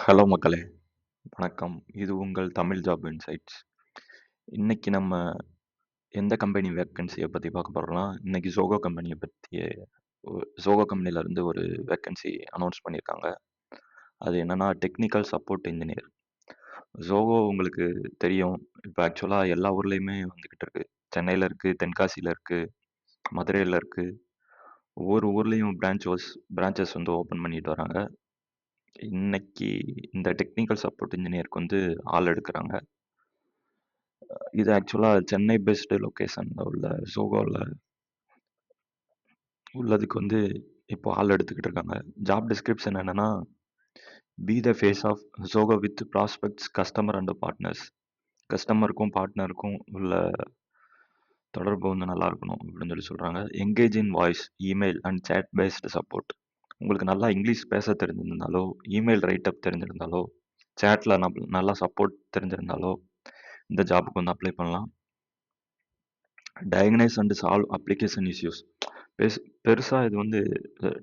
Hello மக்களே! வணக்கம். இது உங்கள் தமிழ் ஜாப் இன்சைட்ஸ். இன்னைக்கு நம்ம எந்த கம்பெனி வேக்கன்சிய பத்தி பார்க்க போறோம்னா, இன்னைக்கு Zoho கம்பெனிய பத்தி Zoho கம்பெனிலருந்து ஒரு வேக்கன்சி அனௌன்ஸ் பண்ணியிருக்காங்க. அது என்னன்னா, டெக்னிக்கல் சப்போர்ட் இன்ஜினியர். Zoho உங்களுக்கு தெரியும். இப்ப ஆக்சுவலா எல்லா ஊர்லயுமே வந்துகிட்டு இருக்கு. சென்னையில இருக்கு, தென்காசியில இருக்கு, மதுரையில இருக்கு. ஒவ்வொரு ஊர்லயும் பிரான்ச்சஸ் வந்து ஓப்பன் பண்ணிட்டு வராங்க. இன்னைக்கு இந்த டெக்னிக்கல் சப்போர்ட் இன்ஜினியருக்கு வந்து ஆள் எடுக்குறாங்க. இது ஆக்சுவலா சென்னை பேஸ்டு லொகேஷன்ல உள்ள Zohoல உள்ளதுக்கு வந்து இப்போ ஆள் எடுத்துக்கிட்டு இருக்காங்க. ஜாப் டிஸ்கிரிப்ஷன் என்னன்னா, be the face of Zoho with prospects, customer and partners. கஸ்டமருக்கும் பார்ட்னருக்கும் உள்ள தொடர்பு வந்து நல்லா இருக்கணும் அப்படின்னு சொல்றாங்க. Engage in voice, email and chat based support. உங்களுக்கு நல்லா இங்கிலீஷ் பேச தெரிஞ்சிருந்தாலோ, இமெயில் ரைட் அப் தெரிஞ்சிருந்தாலோ, சேட்ல நல்லா சப்போர்ட் தெரிஞ்சிருந்தாலோ இந்த ஜாபுக்கு வந்து அப்ளை பண்ணலாம். Diagnose and solve application issues. பெருசா இது வந்து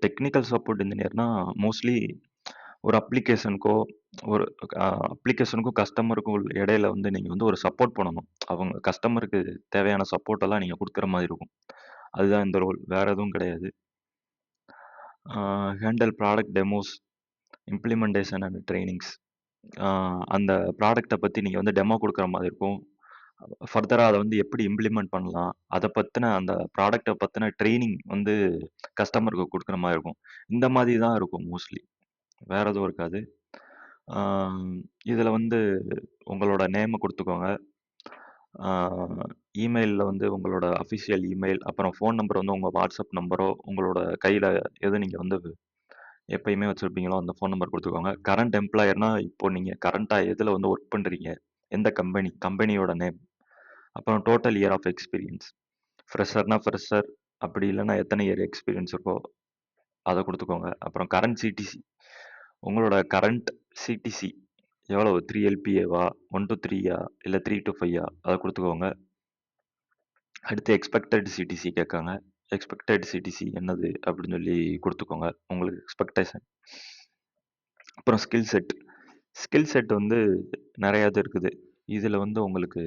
டெக்னிக்கல் சப்போர்ட் இன்ஜினியர்னா மோஸ்ட்லி ஒரு அப்ளிகேஷனுக்கோ ஒரு அப்ளிகேஷனுக்கும் கஸ்டமருக்கும் இடையில வந்து நீங்க வந்து ஒரு சப்போர்ட் பண்ணணும். அவங்க கஸ்டமருக்கு தேவையான சப்போர்ட் எல்லாம் நீங்க கொடுக்குற மாதிரி இருக்கும். அதுதான் இந்த ரோல். வேற எதுவும் கிடையாது. Handle product demos, implementation and trainings. அந்த ப்ராடக்ட்டை பத்தி நீங்க வந்து டெமோ கொடுக்குற மாதிரி இருக்கும். ஃபர்தரா அத வந்து எப்படி இம்ப்ளிமெண்ட் பண்ணலாம்? அத பத்தின அந்த ப்ராடக்ட்ட பத்தின ட்ரெய்னிங் வந்து கஸ்டமருக்கு குடுக்குற மாரி இருக்கும். இந்த மாதிரி தான் இருக்கும் மோஸ்ட்லி. வேற எதுவும் இருக்காது. ஆம், இதுல வந்து உங்களோட நேம குடுத்துக்கோங்க. ஆ இமெயில்ல வந்து உங்களோட அஃபிஷியல் இமெயில், அப்புறம் ஃபோன் நம்பர் வந்து உங்க வாட்ஸ்அப் நம்பரோ, உங்களோட கையில எது நீங்க வந்து எப்பயுமே வச்சிருப்பீங்களோ அந்த ஃபோன் நம்பர் குடுத்துக்கோங்க. கரண்ட் எம்ப்ளாயர்னா இப்போ நீங்க கரண்ட்டா எதுல வந்து ஒர்க் பண்றீங்க? எந்த கம்பெனி? கம்பெனியோட நேம். அப்புறம் டோட்டல் இயர் ஆஃப் எக்ஸ்பீரியன்ஸ். ஃப்ரெஷர்னா ஃப்ரெஷர், அப்படி இல்லைன்னா எத்தனை இயர் எக்ஸ்பீரியன்ஸ் இருக்கோ அதை கொடுத்துக்கோங்க. அப்புறம் கரண்ட் சிடிசி, உங்களோட கரண்ட் சிடிசி எவ்வளவு, 3 LPAவா, 1 to 3யா, இல்லை 3 to 5யா, அதை கொடுத்துக்கோங்க. அடுத்து எக்ஸ்பெக்டட் சிடிசி கேட்காங்க. எக்ஸ்பெக்டட் சிடிசி என்னது அப்படின்னு சொல்லி கொடுத்துக்கோங்க, உங்களுக்கு எக்ஸ்பெக்டேஷன். அப்புறம் ஸ்கில் செட் வந்து நிறைய இது இருக்குது. இதில் வந்து உங்களுக்கு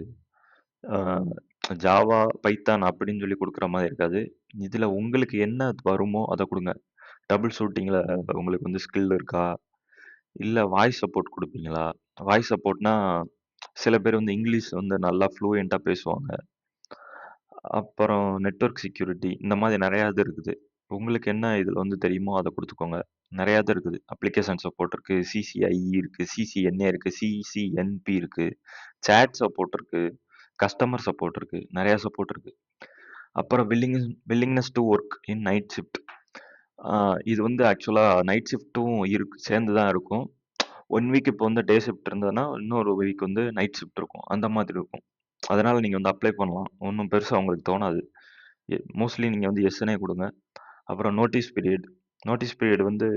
ஜாவா, பைத்தான் அப்படின்னு சொல்லி குடுக்குற மாதிரி இருக்காது. இதுல உங்களுக்கு என்ன வருமோ அத குடுங்க. டபுள் ஷூட்டிங்ல உங்களுக்கு வந்து ஸ்கில் இருக்கா? இல்ல வாய்ஸ் சப்போர்ட் குடுப்பீங்களா? வாய்ஸ் சப்போர்ட்னா, சில பேர் வந்து இங்கிலீஷ் வந்து நல்லா ஃப்ளூயன்ட்டா பேசுவாங்க. அப்புறம் நெட்வொர்க் செக்யூரிட்டி, இந்த மாதிரி நெறைய இது இருக்குது. உங்களுக்கு என்ன இதுல வந்து தெரியுமோ அத குடுத்துக்கோங்க. நெறைய இது இருக்குது. அப்ளிகேஷன் சப்போர்ட் இருக்கு, சிசிஐஇ இருக்கு, சிசிஎன்ஏ இருக்கு, சிசிஎன்பி இருக்கு, சாட் சப்போர்ட் இருக்கு, கஸ்டமர் சப்போர்ட் இருக்கு. நெறைய சப்போர்ட் இருக்கு. அப்புறம் willingness to work in night shift. இது வந்து ஆக்சுவலா நைட் ஷிஃப்ட்டும் சேர்ந்து தான் இருக்கும். 1 வீக் இப்போ வந்து டே ஷிஃப்ட் இருந்ததுன்னா, இன்னொரு வீக் வந்து நைட் ஷிஃப்ட் இருக்கும். அந்த மாதிரி இருக்கும். அதனால நீங்க வந்து அப்ளை பண்ணலாம். ஒண்ணும் பெருசா உங்களுக்கு தோணாது. மோஸ்ட்லி நீங்க வந்து எஸ்ன்னே குடுங்க. அப்புறம் நோட்டீஸ் பீரியட் வந்து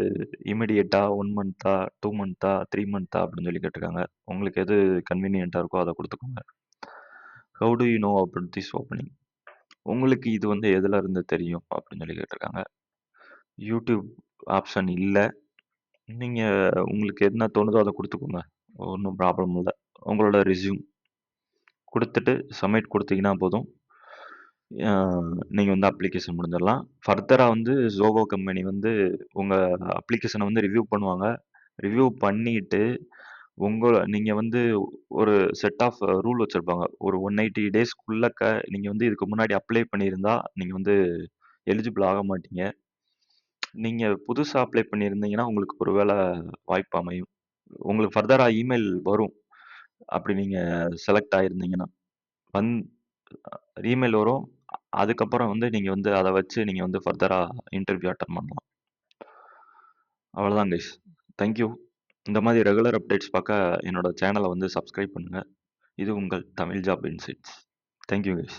இமிடியேட்டா, 1 மந்த்தா, 2 மந்த்தா, 3 மந்த்தா அப்படின்னு சொல்லி கேட்டிருக்காங்க. உங்களுக்கு எது கன்வீனியன்ட்டா இருக்கோ அத குடுத்துக்கோங்க. How do you know about this opening? உங்களுக்கு இது வந்து எதுல இருந்து தெரியும் அப்படின்னு சொல்லி கேட்டிருக்காங்க. யூடியூப் ஆப்ஷன் இல்ல. நீங்க உங்களுக்கு என்ன தோணுதோ அத குடுத்துக்கோங்க. ஒண்ணும் ப்ராப்ளம் இல்ல. உங்களோட ரெஸ்யூம் குடுத்துட்டு சப்மிட் குடுத்தீங்கன்னா போதும். அ நீங்க வந்து அப்ளிகேஷன் முடிஞ்சிடலாம். ஃபர்தரா வந்து Zoho கம்பெனி வந்து உங்க அப்ளிகேஷன வந்து ரிவ்யூ பண்ணுவாங்க. ரிவ்யூ பண்ணிட்டு நீங்க வந்து ஒரு செட் ஆஃப் ரூல் வச்சிருப்பாங்க. ஒரு 180 டேஸ்க்குள்ளக்க நீங்க வந்து இதுக்கு முன்னாடி அப்ளை பண்ணியிருந்தா, நீங்க வந்து எலிஜிபிள் ஆக மாட்டீங்க. நீங்க புதுசா அப்ளை பண்ணியிருந்தீங்கன்னா, உங்களுக்கு ஒரு வேள வாய்ப்பு அமையும். உங்களுக்கு ஃபர்தரா இமெயில் வரும். அப்படி நீங்க செலக்ட் ஆயிருந்தீங்கன்னா. வந் இமெயில் வரும். அதுக்கப்புறம் வந்து நீங்க வந்து அத வச்சு நீங்க வந்து ஃபர்தரா இன்டர்வியூ அட்டெண்ட் பண்ணலாம். அவ்வளோதான் கைஸ். Thank you. இந்த மாதிரி ரெகுலர் அப்டேட்ஸ் பார்க்க என்னோட சேனல வந்து சப்ஸ்கிரைப் பண்ணுங்க. இது உங்கள் Tamil job insights. Thank you guys.